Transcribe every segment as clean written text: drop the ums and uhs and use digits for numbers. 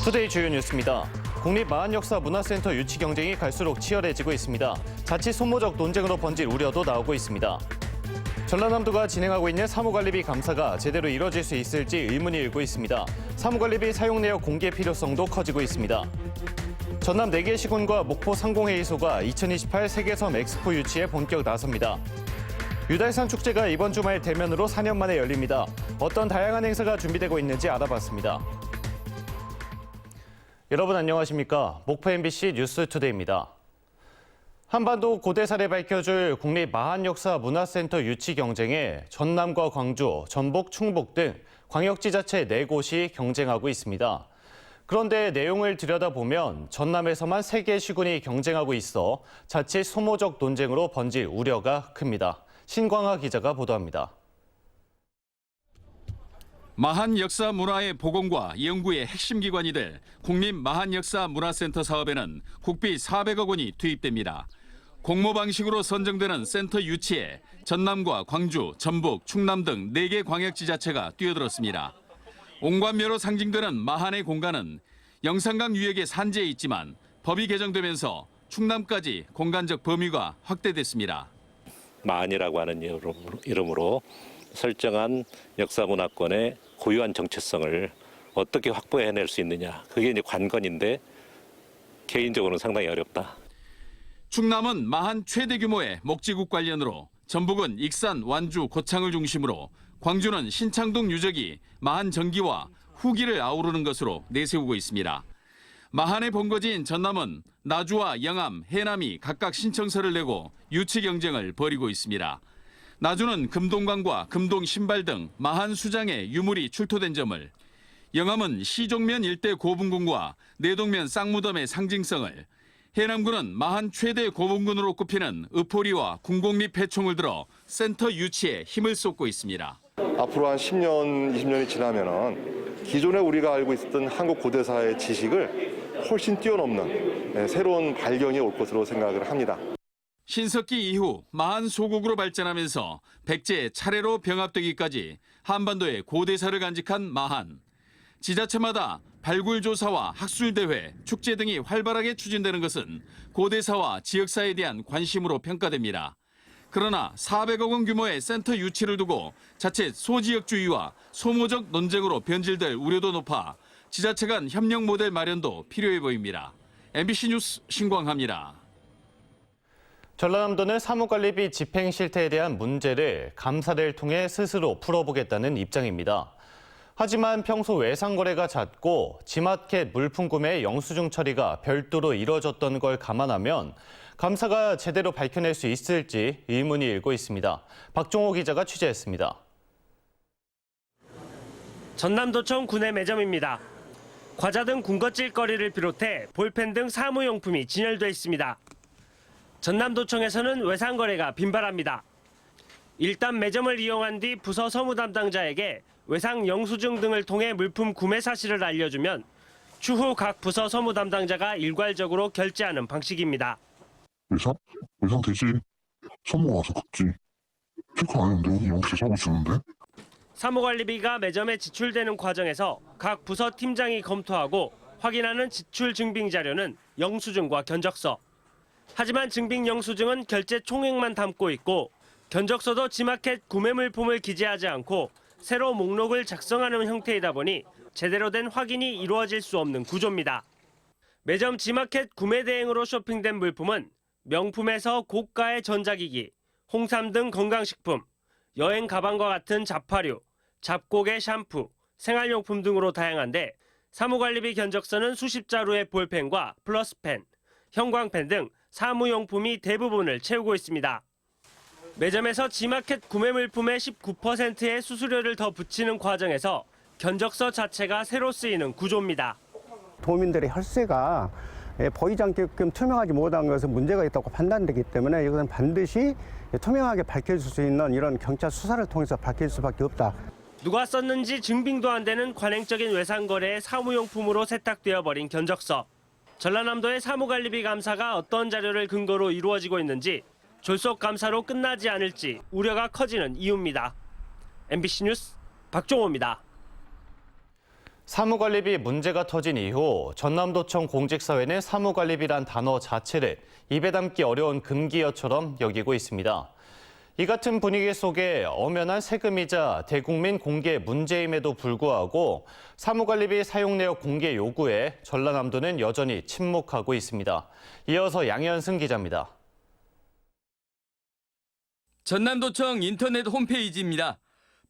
투데이 주요 뉴스입니다. 국립마한역사문화센터 유치 경쟁이 갈수록 치열해지고 있습니다. 자칫 소모적 논쟁으로 번질 우려도 나오고 있습니다. 전라남도가 진행하고 있는 사무관리비 감사가 제대로 이뤄질 수 있을지 의문이 일고 있습니다. 사무관리비 사용 내역 공개 필요성도 커지고 있습니다. 전남 4개 시군과 목포 상공회의소가 2028 세계섬 엑스포 유치에 본격 나섭니다. 유달산 축제가 이번 주말 대면으로 4년 만에 열립니다. 어떤 다양한 행사가 준비되고 있는지 알아봤습니다. 여러분 안녕하십니까? 목포 MBC 뉴스투데이입니다. 한반도 고대사를 밝혀줄 국립마한역사문화센터 유치 경쟁에 전남과 광주, 전북, 충북 등 광역지자체 4곳이 경쟁하고 있습니다. 그런데 내용을 들여다보면 전남에서만 3개 시군이 경쟁하고 있어 자칫 소모적 논쟁으로 번질 우려가 큽니다. 신광하 기자가 보도합니다. 마한 역사 문화의 복원과 연구의 핵심 기관이 될 국립마한역사문화센터 사업에는 국비 400억 원이 투입됩니다. 공모 방식으로 선정되는 센터 유치에 전남과 광주, 전북, 충남 등 4개 광역지자체가 뛰어들었습니다. 온관묘로 상징되는 마한의 공간은 영산강 유역의 산지에 있지만 법이 개정되면서 충남까지 공간적 범위가 확대됐습니다. 마한이라고 하는 이름으로 설정한 역사문화권의 고유한 정체성을 어떻게 확보해낼 수 있느냐. 그게 이제 관건인데 개인적으로는 상당히 어렵다. 충남은 마한 최대 규모의 목지국 관련으로 전북은 익산, 완주, 고창을 중심으로 광주는 신창동 유적이 마한 전기와 후기를 아우르는 것으로 내세우고 있습니다. 마한의 본거지인 전남은 나주와 영암, 해남이 각각 신청서를 내고 유치 경쟁을 벌이고 있습니다. 나주는 금동관과 금동신발 등 마한 수장의 유물이 출토된 점을, 영암은 시종면 일대 고분군과 내동면 쌍무덤의 상징성을, 해남군은 마한 최대 고분군으로 꼽히는 의포리와 궁곡리 패총을 들어 센터 유치에 힘을 쏟고 있습니다. 앞으로 한 10년, 20년이 지나면은 기존에 우리가 알고 있었던 한국 고대사의 지식을 훨씬 뛰어넘는 새로운 발견이 올 것으로 생각을 합니다. 신석기 이후 마한 소국으로 발전하면서 백제 차례로 병합되기까지 한반도의 고대사를 간직한 마한. 지자체마다 발굴조사와 학술대회, 축제 등이 활발하게 추진되는 것은 고대사와 지역사에 대한 관심으로 평가됩니다. 그러나 400억 원 규모의 센터 유치를 두고 자칫 소지역주의와 소모적 논쟁으로 변질될 우려도 높아 지자체 간 협력 모델 마련도 필요해 보입니다. MBC 뉴스 신광하입니다. 전라남도는 사무관리비 집행 실태에 대한 문제를 감사를 통해 스스로 풀어보겠다는 입장입니다. 하지만 평소 외상 거래가 잦고 지마켓 물품 구매 영수증 처리가 별도로 이뤄졌던 걸 감안하면 감사가 제대로 밝혀낼 수 있을지 의문이 일고 있습니다. 박종호 기자가 취재했습니다. 전남도청 구내 매점입니다. 과자 등 군것질거리를 비롯해 볼펜 등 사무용품이 진열돼 있습니다. 전남도청에서는 외상 거래가 빈발합니다. 일단 매점을 이용한 뒤 부서 서무 담당자에게 외상 영수증 등을 통해 물품 구매 사실을 알려주면 추후 각 부서 서무 담당자가 일괄적으로 결제하는 방식입니다. 외상 되지. 서무가 와서 긁지. 체크 안 했는데 우리 영수 사고 있었는데. 사무관리비가 매점에 지출되는 과정에서 각 부서 팀장이 검토하고 확인하는 지출 증빙 자료는 영수증과 견적서. 하지만 증빙 영수증은 결제 총액만 담고 있고 견적서도 지마켓 구매 물품을 기재하지 않고 새로 목록을 작성하는 형태이다 보니 제대로 된 확인이 이루어질 수 없는 구조입니다. 매점 지마켓 구매 대행으로 쇼핑된 물품은 명품에서 고가의 전자기기, 홍삼 등 건강식품, 여행 가방과 같은 잡화류, 잡곡의 샴푸, 생활용품 등으로 다양한데 사무관리비 견적서는 수십 자루의 볼펜과 플러스펜, 형광펜 등 사무용품이 대부분을 채우고 있습니다. 매점에서 지마켓 구매 물품의 19%의 수수료를 더 붙이는 과정에서 견적서 자체가 새로 쓰이는 구조입니다. 도민들의 혈세가 보이지 않게끔 투명하지 못한 것은 문제가 있다고 판단되기 때문에 이것은 반드시 투명하게 밝혀질 수 있는 이런 경찰 수사를 통해서 밝힐 수밖에 없다. 누가 썼는지 증빙도 안 되는 관행적인 외상 거래의 사무용품으로 세탁되어 버린 견적서. 전라남도의 사무관리비 감사가 어떤 자료를 근거로 이루어지고 있는지 졸속 감사로 끝나지 않을지 우려가 커지는 이유입니다. MBC 뉴스 박종호입니다. 사무관리비 문제가 터진 이후 전남도청 공직사회는 사무관리비란 단어 자체를 입에 담기 어려운 금기어처럼 여기고 있습니다. 이 같은 분위기 속에 엄연한 세금이자 대국민 공개 문제임에도 불구하고 사무관리비 사용 내역 공개 요구에 전라남도는 여전히 침묵하고 있습니다. 이어서 양현승 기자입니다. 전남도청 인터넷 홈페이지입니다.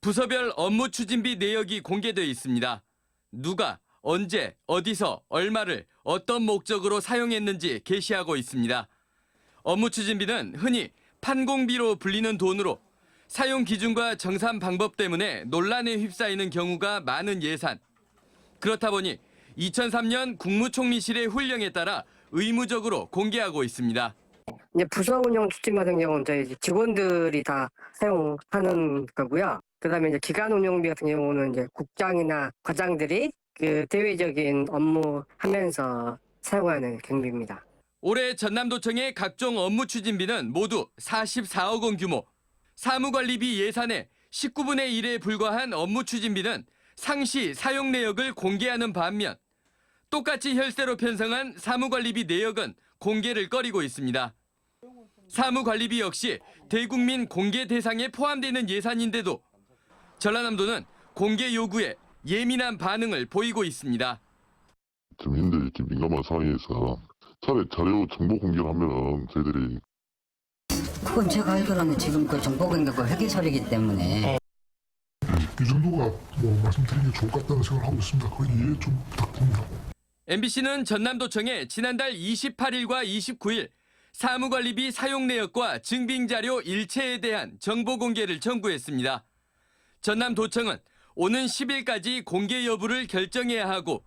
부서별 업무 추진비 내역이 공개되어 있습니다. 누가, 언제, 어디서, 얼마를 어떤 목적으로 사용했는지 게시하고 있습니다. 업무 추진비는 흔히 판공비로 불리는 돈으로 사용 기준과 정산 방법 때문에 논란에 휩싸이는 경우가 많은 예산. 그렇다 보니 2003년 국무총리실의 훈령에 따라 의무적으로 공개하고 있습니다. 이제 부서 운영 추진 같은 경우는 이제 직원들이 다 사용하는 거고요. 그다음에 이제 기간 운영비 같은 경우는 이제 국장이나 과장들이 그 대외적인 업무 하면서 사용하는 경비입니다. 올해 전남도청의 각종 업무 추진비는 모두 44억 원 규모. 사무관리비 예산의 19분의 1에 불과한 업무 추진비는 상시 사용 내역을 공개하는 반면 똑같이 혈세로 편성한 사무관리비 내역은 공개를 꺼리고 있습니다. 사무관리비 역시 대국민 공개 대상에 포함되는 예산인데도 전라남도는 공개 요구에 예민한 반응을 보이고 있습니다. 좀 힘들지, 좀 민감한 상황에서 차라리 자료 정보 공개를 하면은 저희들이 그건 제가 알기로는 지금 그 정보 공개가 회계설이기 때문에 이 정도가 뭐 말씀드리는 게 좋을 것 같다는 생각을 하고 있습니다. 거의 이해 좀 부탁드립니다. MBC는 전남도청에 지난달 28일과 29일 사무관리비 사용 내역과 증빙자료 일체에 대한 정보 공개를 청구했습니다. 전남도청은 오는 10일까지 공개 여부를 결정해야 하고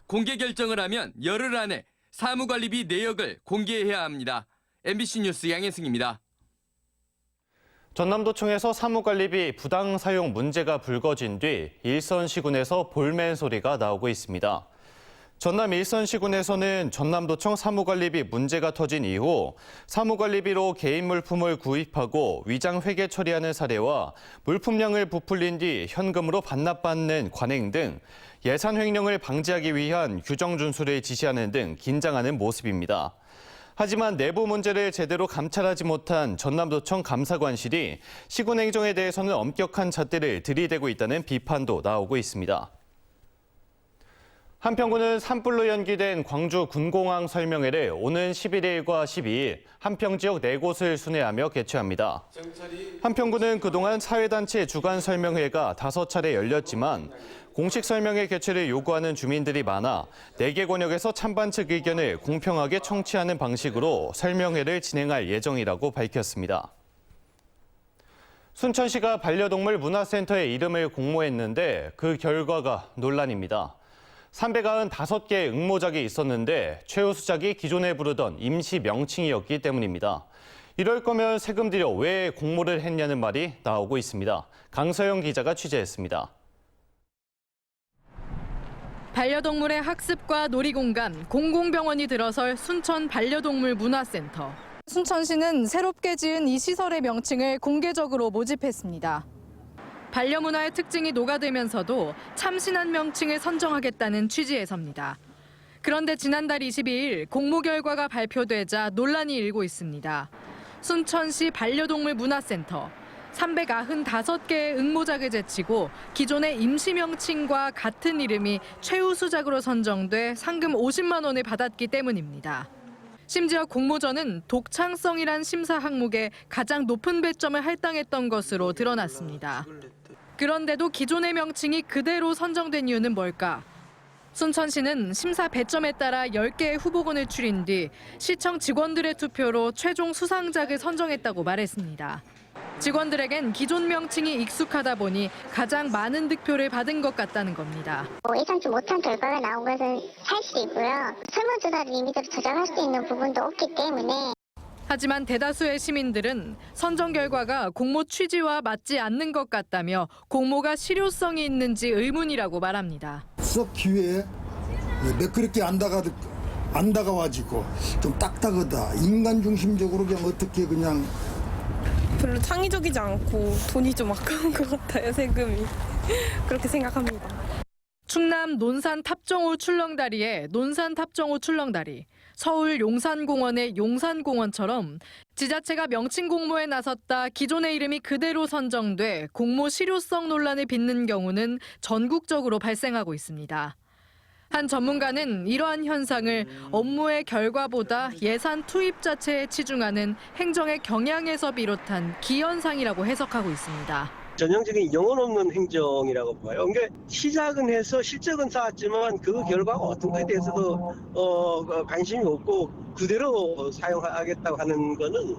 공개 결정을 하면 열흘 안에 사무관리비 내역을 공개해야 합니다. MBC 뉴스 양혜승입니다. 전남도청에서 사무관리비 부당 사용 문제가 불거진 뒤 일선시군에서 볼멘 소리가 나오고 있습니다. 전남 일선시군에서는 전남도청 사무관리비 문제가 터진 이후 사무관리비로 개인 물품을 구입하고 위장 회계 처리하는 사례와 물품량을 부풀린 뒤 현금으로 반납받는 관행 등 예산 횡령을 방지하기 위한 규정 준수를 지시하는 등 긴장하는 모습입니다. 하지만 내부 문제를 제대로 감찰하지 못한 전남도청 감사관실이 시군 행정에 대해서는 엄격한 잣대를 들이대고 있다는 비판도 나오고 있습니다. 한평군은 산불로 연기된 광주 군공항 설명회를 오는 11일과 12일 한평 지역 4곳을 순회하며 개최합니다. 한평군은 그동안 사회단체 주간 설명회가 5차례 열렸지만 공식 설명회 개최를 요구하는 주민들이 많아 4개 권역에서 찬반 측 의견을 공평하게 청취하는 방식으로 설명회를 진행할 예정이라고 밝혔습니다. 순천시가 반려동물 문화센터의 이름을 공모했는데 그 결과가 논란입니다. 395개의 응모작이 있었는데 최우수작이 기존에 부르던 임시 명칭이었기 때문입니다. 이럴 거면 세금 들여 왜 공모를 했냐는 말이 나오고 있습니다. 강서영 기자가 취재했습니다. 반려동물의 학습과 놀이공간, 공공병원이 들어설 순천 반려동물 문화센터. 순천시는 새롭게 지은 이 시설의 명칭을 공개적으로 모집했습니다. 반려문화의 특징이 녹아들면서도 참신한 명칭을 선정하겠다는 취지에서입니다. 그런데 지난달 22일 공모 결과가 발표되자 논란이 일고 있습니다. 순천시 반려동물 문화센터 395개의 응모작을 제치고 기존의 임시 명칭과 같은 이름이 최우수작으로 선정돼 상금 50만 원을 받았기 때문입니다. 심지어 공모전은 독창성이란 심사 항목에 가장 높은 배점을 할당했던 것으로 드러났습니다. 그런데도 기존의 명칭이 그대로 선정된 이유는 뭘까? 순천시는 심사 배점에 따라 10개의 후보군을 추린 뒤 시청 직원들의 투표로 최종 수상작을 선정했다고 말했습니다. 직원들에겐 기존 명칭이 익숙하다 보니 가장 많은 득표를 받은 것 같다는 겁니다. 예상치 못한 결과가 나온 것은 사실이고요. 설문조사를 임의대로 조작할 수 있는 부분도 없기 때문에. 하지만 대다수의 시민들은 선정 결과가 공모 취지와 맞지 않는 것 같다며 공모가 실효성이 있는지 의문이라고 말합니다. 수업 기회에 매끄럽게 안 다가와지고 좀 딱딱하다. 인간 중심적으로 그냥 어떻게 그냥 별로 창의적이지 않고 돈이 좀 아까운 것 같아요, 세금이. 그렇게 생각합니다. 충남 논산 탑정호 출렁다리의 논산 탑정호 출렁다리, 서울 용산공원의 용산공원처럼 지자체가 명칭 공모에 나섰다 기존의 이름이 그대로 선정돼 공모 실효성 논란을 빚는 경우는 전국적으로 발생하고 있습니다. 한 전문가는 이러한 현상을 업무의 결과보다 예산 투입 자체에 치중하는 행정의 경향에서 비롯한 기현상이라고 해석하고 있습니다. 전형적인 영혼 없는 행정이라고 봐요. 그러니까 시작은 해서 실적은 쌓았지만 그 결과가 어떤 것에 대해서도 관심이 없고 그대로 사용하겠다고 하는 거는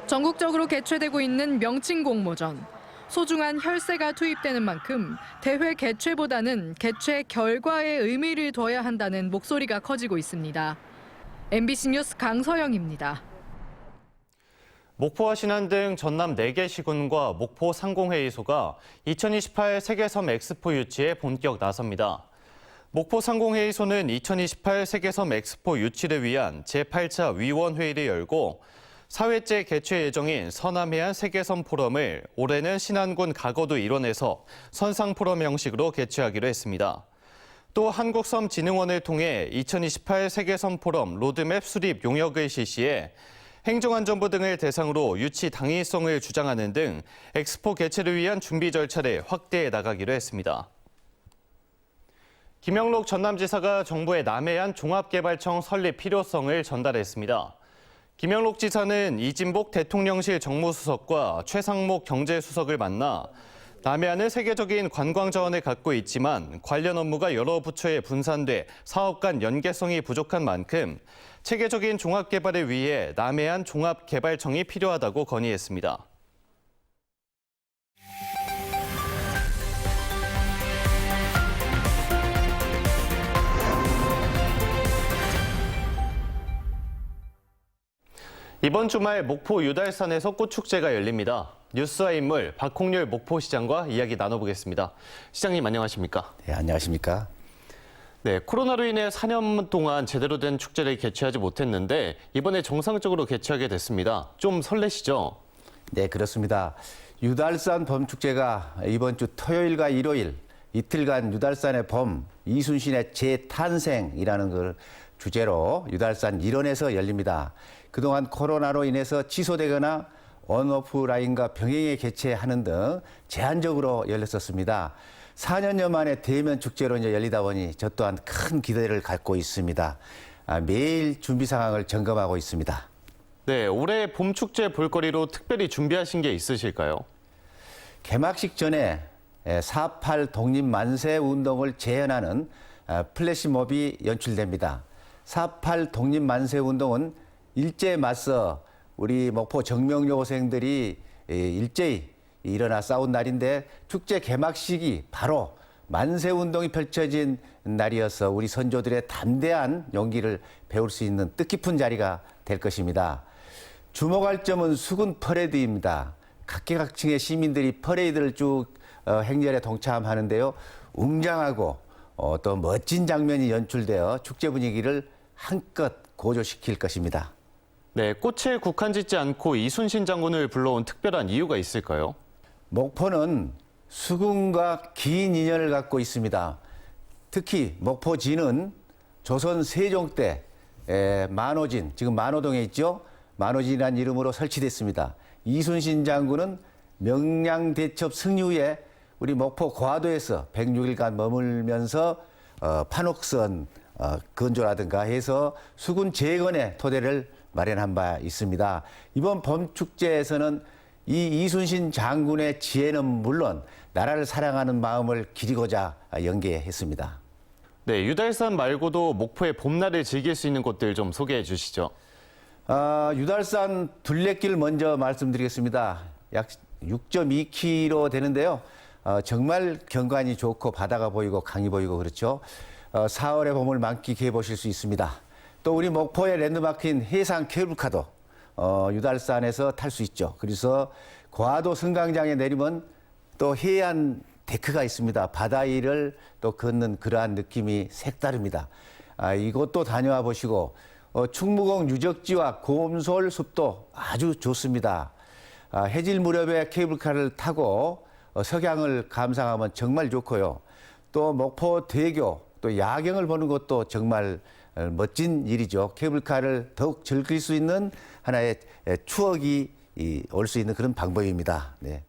전국적으로 개최되고 있는 명칭 공모전. 소중한 혈세가 투입되는 만큼 대회 개최보다는 개최 결과에 의미를 둬야 한다는 목소리가 커지고 있습니다. MBC 뉴스 강서영입니다. 목포와 신안 등 전남 4개 시군과 목포 상공회의소가 2028 세계섬 엑스포 유치에 본격 나섭니다. 목포 상공회의소는 2028 세계섬 엑스포 유치를 위한 제8차 위원회의를 열고 4회째 개최 예정인 서남해안 세계섬 포럼을 올해는 신안군 가거두 일원에서 선상 포럼 형식으로 개최하기로 했습니다. 또 한국섬진흥원을 통해 2028 세계섬 포럼 로드맵 수립 용역을 실시해 행정안전부 등을 대상으로 유치 당위성을 주장하는 등 엑스포 개최를 위한 준비 절차를 확대해 나가기로 했습니다. 김영록 전남지사가 정부에 남해안 종합개발청 설립 필요성을 전달했습니다. 김영록 지사는 이진복 대통령실 정무수석과 최상목 경제수석을 만나 남해안은 세계적인 관광 자원을 갖고 있지만 관련 업무가 여러 부처에 분산돼 사업 간 연계성이 부족한 만큼 체계적인 종합개발을 위해 남해안 종합개발청이 필요하다고 건의했습니다. 이번 주말 목포 유달산에서 꽃축제가 열립니다. 뉴스와 인물 박홍률 목포시장과 이야기 나눠보겠습니다. 시장님 안녕하십니까? 네, 안녕하십니까? 네, 코로나로 인해 4년 동안 제대로 된 축제를 개최하지 못했는데 이번에 정상적으로 개최하게 됐습니다. 좀 설레시죠? 네, 그렇습니다. 유달산 범축제가 이번 주 토요일과 일요일 이틀간 유달산의 범, 이순신의 재탄생이라는 걸 주제로 유달산 일원에서 열립니다. 그동안 코로나로 인해서 취소되거나 온오프라인과 병행해 개최하는 등 제한적으로 열렸었습니다. 4년여 만에 대면 축제로 이제 열리다 보니 저 또한 큰 기대를 갖고 있습니다. 매일 준비 상황을 점검하고 있습니다. 네, 올해 봄 축제 볼거리로 특별히 준비하신 게 있으실까요? 개막식 전에 4.8 독립 만세 운동을 재현하는 플래시몹이 연출됩니다. 4.8 독립 만세 운동은 일제에 맞서 우리 목포 정명여고생들이 일제히 일어나 싸운 날인데 축제 개막식이 바로 만세운동이 펼쳐진 날이어서 우리 선조들의 담대한 용기를 배울 수 있는 뜻깊은 자리가 될 것입니다. 주목할 점은 수군 퍼레이드입니다. 각계각층의 시민들이 퍼레이드를 쭉 행렬에 동참하는데요. 웅장하고 또 멋진 장면이 연출되어 축제 분위기를 한껏 고조시킬 것입니다. 네, 꽃에 국한짓지 않고 이순신 장군을 불러온 특별한 이유가 있을까요? 목포는 수군과 긴 인연을 갖고 있습니다. 특히 목포진은 조선 세종 때 만호진, 지금 만호동에 있죠? 만호진이라는 이름으로 설치됐습니다. 이순신 장군은 명량대첩 승리 후에 우리 목포 고화도에서 106일간 머물면서 판옥선 건조라든가 해서 수군 재건의 토대를 마련한 바 있습니다. 이번 범축제에서는 이 이순신 장군의 지혜는 물론 나라를 사랑하는 마음을 기리고자 연계했습니다. 네, 유달산 말고도 목포의 봄날을 즐길 수 있는 곳들 좀 소개해 주시죠. 유달산 둘레길 먼저 말씀드리겠습니다. 약 6.2km 되는데요. 정말 경관이 좋고 바다가 보이고 강이 보이고 그렇죠. 4월의 봄을 만끽해 보실 수 있습니다. 또 우리 목포의 랜드마크인 해상 케이블카도 유달산에서 탈 수 있죠. 그래서 고화도 승강장에 내리면 또 해안 데크가 있습니다. 바다 위를 또 걷는 그러한 느낌이 색다릅니다. 이곳도 다녀와 보시고 충무공 유적지와 곰솔 숲도 아주 좋습니다. 해질 무렵에 케이블카를 타고 석양을 감상하면 정말 좋고요. 또 목포 대교, 또 야경을 보는 것도 정말 멋진 일이죠. 케이블카를 더욱 즐길 수 있는 하나의 추억이 올 수 있는 그런 방법입니다. 네.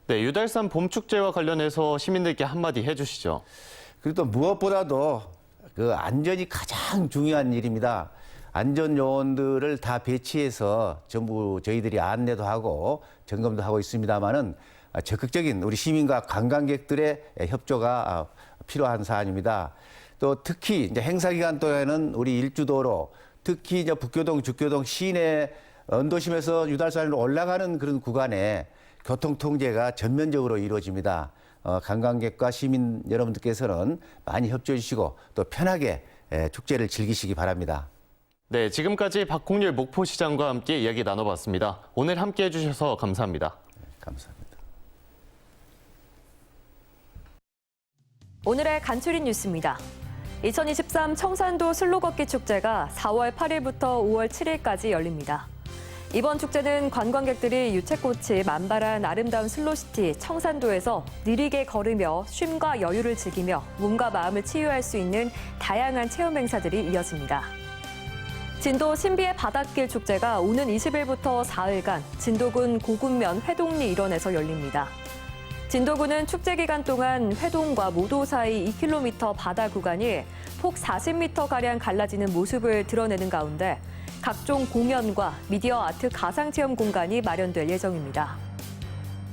네, 유달산 봄축제와 관련해서 시민들께 한마디 해주시죠. 그리고 또 무엇보다도 그 안전이 가장 중요한 일입니다. 안전 요원들을 다 배치해서 전부 저희들이 안내도 하고 점검도 하고 있습니다만은 적극적인 우리 시민과 관광객들의 협조가 필요한 사안입니다. 또 특히 이제 행사 기간 동안에는 우리 일주도로 특히 이제 북교동, 죽교동 시내 언도심에서 유달산으로 올라가는 그런 구간에 교통 통제가 전면적으로 이루어집니다. 관광객과 시민 여러분들께서는 많이 협조해 주시고 또 편하게 축제를 즐기시기 바랍니다. 네, 지금까지 박홍률 목포시장과 함께 이야기 나눠봤습니다. 오늘 함께 해주셔서 감사합니다. 감사합니다. 오늘의 간추린 뉴스입니다. 2023 청산도 슬로걷기 축제가 4월 8일부터 5월 7일까지 열립니다. 이번 축제는 관광객들이 유채꽃이 만발한 아름다운 슬로시티 청산도에서 느리게 걸으며 쉼과 여유를 즐기며 몸과 마음을 치유할 수 있는 다양한 체험 행사들이 이어집니다. 진도 신비의 바닷길 축제가 오는 20일부터 4일간 진도군 고군면 회동리 일원에서 열립니다. 진도군은 축제 기간 동안 회동과 모도 사이 2km 바다 구간이 폭 40m가량 갈라지는 모습을 드러내는 가운데 각종 공연과 미디어 아트 가상체험 공간이 마련될 예정입니다.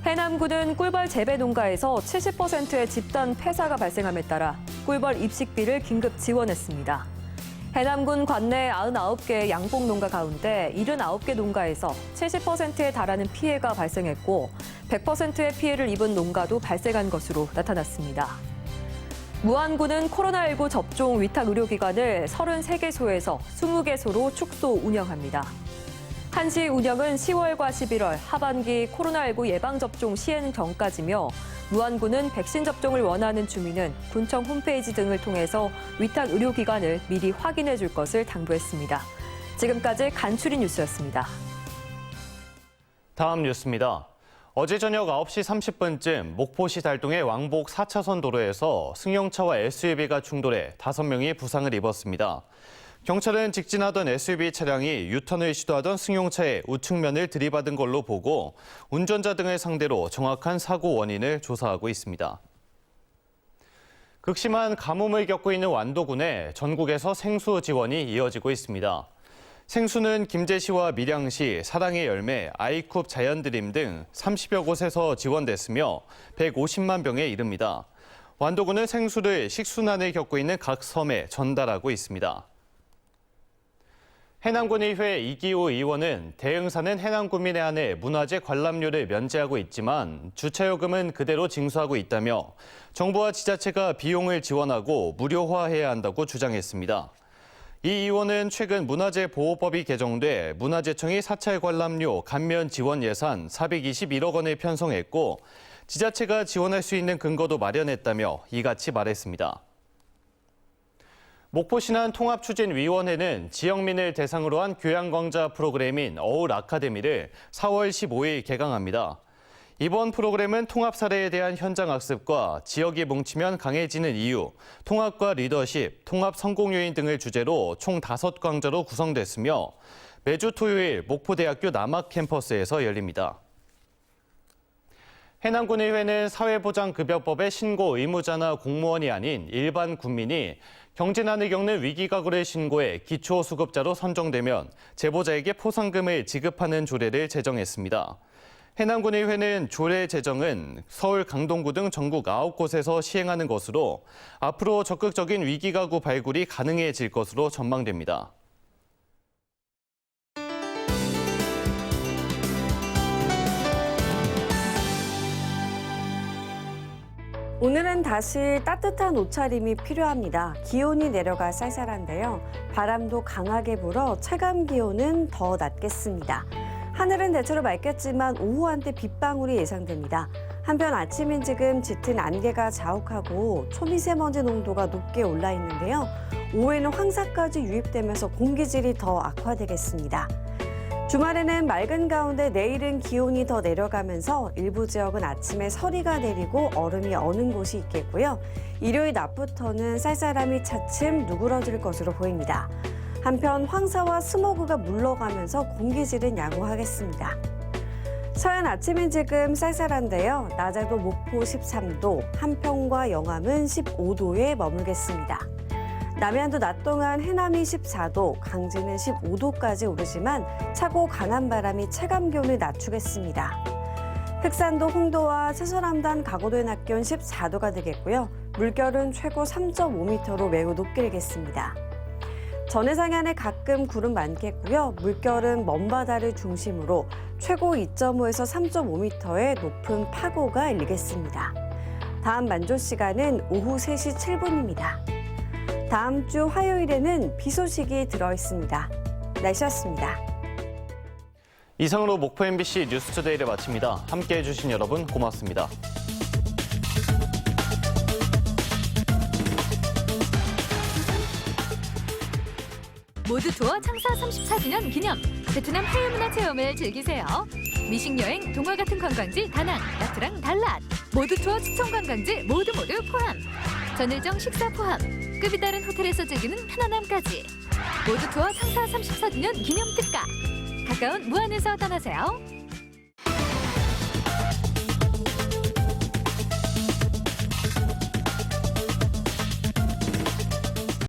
해남군은 꿀벌 재배 농가에서 70%의 집단 폐사가 발생함에 따라 꿀벌 입식비를 긴급 지원했습니다. 해남군 관내 99개 양봉 농가 가운데 79개 농가에서 70%에 달하는 피해가 발생했고 100%의 피해를 입은 농가도 발생한 것으로 나타났습니다. 무안군은 코로나19 접종 위탁 의료기관을 33개소에서 20개소로 축소 운영합니다. 한시 운영은 10월과 11월 하반기 코로나19 예방접종 시행 전까지며 무안군은 백신 접종을 원하는 주민은 군청 홈페이지 등을 통해서 위탁 의료기관을 미리 확인해 줄 것을 당부했습니다. 지금까지 간추린 뉴스였습니다. 다음 뉴스입니다. 어제 저녁 9시 30분쯤 목포시 달동의 왕복 4차선 도로에서 승용차와 SUV가 충돌해 5명이 부상을 입었습니다. 경찰은 직진하던 SUV 차량이 유턴을 시도하던 승용차의 우측면을 들이받은 걸로 보고 운전자 등을 상대로 정확한 사고 원인을 조사하고 있습니다. 극심한 가뭄을 겪고 있는 완도군에 전국에서 생수 지원이 이어지고 있습니다. 생수는 김제시와 밀양시, 사랑의 열매, 아이쿱 자연드림 등 30여 곳에서 지원됐으며 150만 병에 이릅니다. 완도군은 생수를 식순환을 겪고 있는 각 섬에 전달하고 있습니다. 해남군의회 이기호 의원은 대응사는 해남군민에 한해 문화재 관람료를 면제하고 있지만 주차요금은 그대로 징수하고 있다며 정부와 지자체가 비용을 지원하고 무료화해야 한다고 주장했습니다. 이 의원은 최근 문화재보호법이 개정돼 문화재청이 사찰 관람료 감면 지원 예산 421억 원을 편성했고 지자체가 지원할 수 있는 근거도 마련했다며 이같이 말했습니다. 목포신안 통합추진위원회는 지역민을 대상으로 한 교양강좌 프로그램인 어울 아카데미를 4월 15일 개강합니다. 이번 프로그램은 통합 사례에 대한 현장 학습과 지역이 뭉치면 강해지는 이유, 통합과 리더십, 통합 성공 요인 등을 주제로 총 5강좌로 구성됐으며 매주 토요일 목포대학교 남학 캠퍼스에서 열립니다. 해남군의회는 사회보장급여법의 신고 의무자나 공무원이 아닌 일반 국민이 경제난을 겪는 위기가구를 신고해 기초수급자로 선정되면 제보자에게 포상금을 지급하는 조례를 제정했습니다. 해남군의회는 조례 제정은 서울 강동구 등 전국 9곳에서 시행하는 것으로 앞으로 적극적인 위기가구 발굴이 가능해질 것으로 전망됩니다. 오늘은 다시 따뜻한 옷차림이 필요합니다. 기온이 내려가 쌀쌀한데요. 바람도 강하게 불어 체감 기온은 더 낮겠습니다. 하늘은 대체로 맑겠지만 오후 한때 빗방울이 예상됩니다. 한편 아침인 지금 짙은 안개가 자욱하고 초미세먼지 농도가 높게 올라 있는데요. 오후에는 황사까지 유입되면서 공기질이 더 악화되겠습니다. 주말에는 맑은 가운데 내일은 기온이 더 내려가면서 일부 지역은 아침에 서리가 내리고 얼음이 어는 곳이 있겠고요. 일요일 낮부터는 쌀쌀함이 차츰 누그러질 것으로 보입니다. 한편 황사와 스모그가 물러가면서 공기질은 양호하겠습니다. 서해안 아침은 지금 쌀쌀한데요. 낮에도 목포 13도, 한평과 영암은 15도에 머물겠습니다. 남해안도 낮 동안 해남이 14도, 강진은 15도까지 오르지만 차고 강한 바람이 체감 기온을 낮추겠습니다. 흑산도 홍도와 채설함단 가고도의 낮 기온 14도가 되겠고요. 물결은 최고 3.5m로 매우 높게 일겠습니다. 전해상해안에 가끔 구름 많겠고요. 물결은 먼바다를 중심으로 최고 2.5에서 3.5m의 높은 파고가 일겠습니다. 다음 만조 시간은 오후 3시 7분입니다. 다음 주 화요일에는 비 소식이 들어있습니다. 날씨였습니다. 이상으로 목포 MBC 뉴스투데이를 마칩니다. 함께해 주신 여러분 고맙습니다. 모두 투어 창사 34주년 기념 베트남 해외문화 체험을 즐기세요. 미식여행, 동화 같은 관광지 다낭, 나트랑, 달랏. 모두 투어 추천 관광지 모두 포함. 전일정 식사 포함. 급이 다른 호텔에서 즐기는 편안함까지. 모두 투어 창사 34주년 기념 특가. 가까운 무안에서 떠나세요.